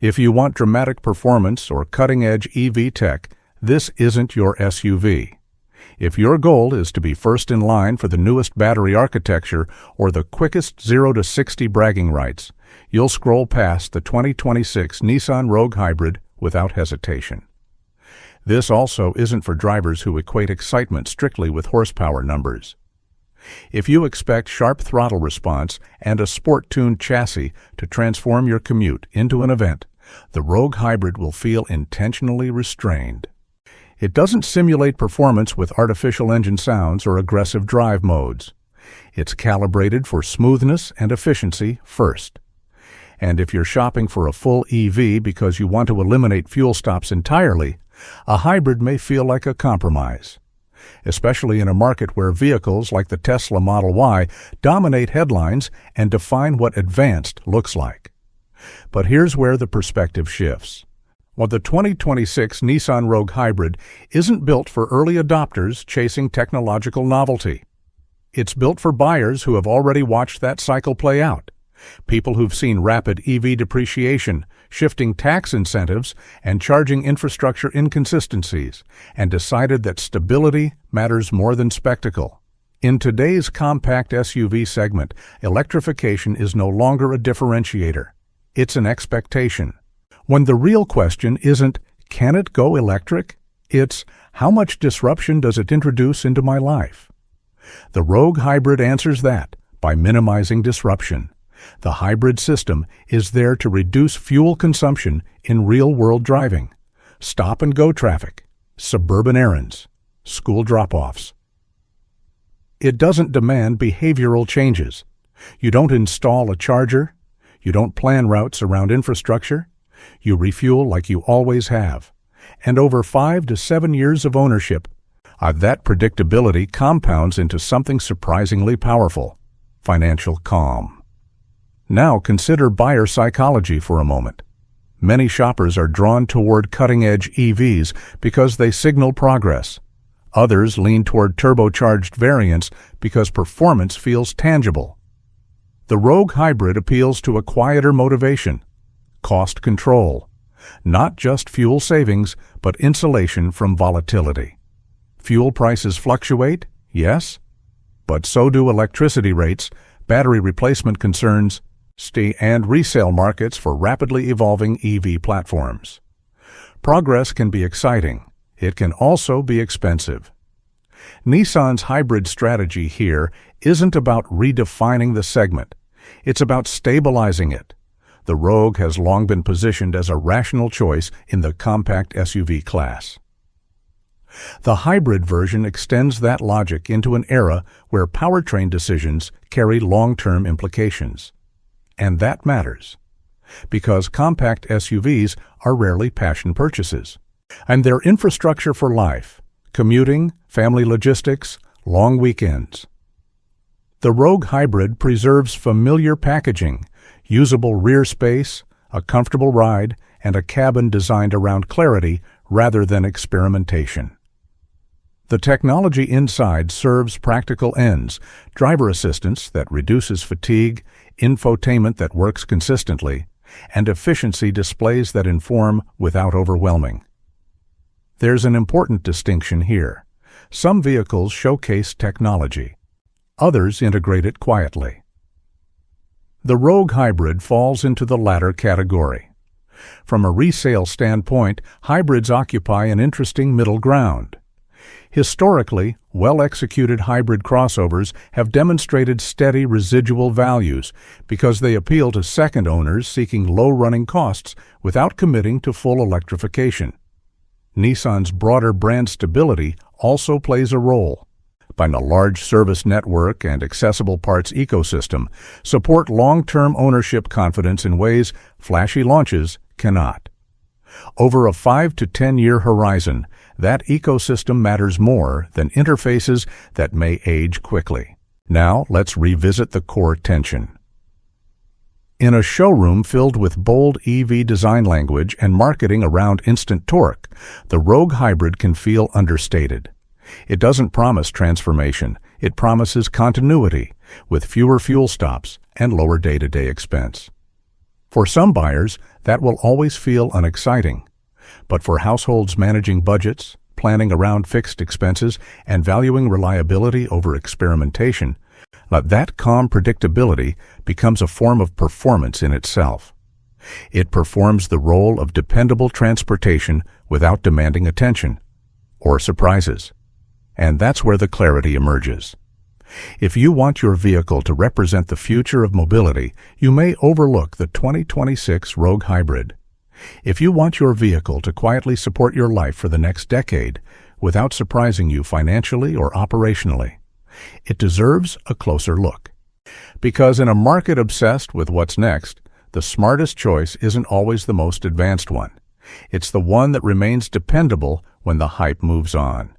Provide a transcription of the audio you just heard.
If you want dramatic performance or cutting-edge EV tech, this isn't your SUV. If your goal is to be first in line for the newest battery architecture or the quickest 0 to 60 bragging rights, you'll scroll past the 2026 Nissan Rogue Hybrid without hesitation. This also isn't for drivers who equate excitement strictly with horsepower numbers. If you expect sharp throttle response and a sport-tuned chassis to transform your commute into an event, the Rogue Hybrid will feel intentionally restrained. It doesn't simulate performance with artificial engine sounds or aggressive drive modes. It's calibrated for smoothness and efficiency first. And if you're shopping for a full EV because you want to eliminate fuel stops entirely, a hybrid may feel like a compromise, especially in a market where vehicles like the Tesla Model Y dominate headlines and define what advanced looks like. But here's where the perspective shifts. While the 2026 Nissan Rogue Hybrid isn't built for early adopters chasing technological novelty. It's built for buyers who have already watched that cycle play out. People who've seen rapid EV depreciation, shifting tax incentives, and charging infrastructure inconsistencies, and decided that stability matters more than spectacle. In today's compact SUV segment, electrification is no longer a differentiator. It's an expectation. When the real question isn't, can it go electric? It's, how much disruption does it introduce into my life? The Rogue Hybrid answers that by minimizing disruption. The hybrid system is there to reduce fuel consumption in real-world driving, stop-and-go traffic, suburban errands, school drop-offs. It doesn't demand behavioral changes. You don't install a charger. You don't plan routes around infrastructure. You refuel like you always have. And over 5 to 7 years of ownership, that predictability compounds into something surprisingly powerful: financial calm. Now consider buyer psychology for a moment. Many shoppers are drawn toward cutting-edge EVs because they signal progress. Others lean toward turbocharged variants because performance feels tangible. The Rogue Hybrid appeals to a quieter motivation: cost control. Not just fuel savings, but insulation from volatility. Fuel prices fluctuate, yes, but so do electricity rates, battery replacement concerns, and resale markets for rapidly evolving EV platforms. Progress can be exciting. It can also be expensive. Nissan's hybrid strategy here isn't about redefining the segment. It's about stabilizing it. The Rogue has long been positioned as a rational choice in the compact SUV class. The hybrid version extends that logic into an era where powertrain decisions carry long-term implications. And that matters, because compact SUVs are rarely passion purchases, and they're infrastructure for life: commuting, family logistics, long weekends. The Rogue Hybrid preserves familiar packaging, usable rear space, a comfortable ride, and a cabin designed around clarity rather than experimentation. The technology inside serves practical ends: driver assistance that reduces fatigue, infotainment that works consistently, and efficiency displays that inform without overwhelming. There's an important distinction here. Some vehicles showcase technology. Others integrate it quietly. The Rogue Hybrid falls into the latter category. From a resale standpoint, hybrids occupy an interesting middle ground. Historically, well-executed hybrid crossovers have demonstrated steady residual values because they appeal to second owners seeking low running costs without committing to full electrification. Nissan's broader brand stability also plays a role. By a large service network and accessible parts ecosystem, support long-term ownership confidence in ways flashy launches cannot. Over a 5 to 10-year horizon, that ecosystem matters more than interfaces that may age quickly. Now, let's revisit the core tension. In a showroom filled with bold EV design language and marketing around instant torque, the Rogue Hybrid can feel understated. It doesn't promise transformation. It promises continuity, with fewer fuel stops and lower day-to-day expense. For some buyers, that will always feel unexciting. But for households managing budgets, planning around fixed expenses, and valuing reliability over experimentation, that calm predictability becomes a form of performance in itself. It performs the role of dependable transportation without demanding attention or surprises. And that's where the clarity emerges. If you want your vehicle to represent the future of mobility, you may overlook the 2026 Rogue Hybrid. If you want your vehicle to quietly support your life for the next decade without surprising you financially or operationally, it deserves a closer look. Because in a market obsessed with what's next, the smartest choice isn't always the most advanced one. It's the one that remains dependable when the hype moves on.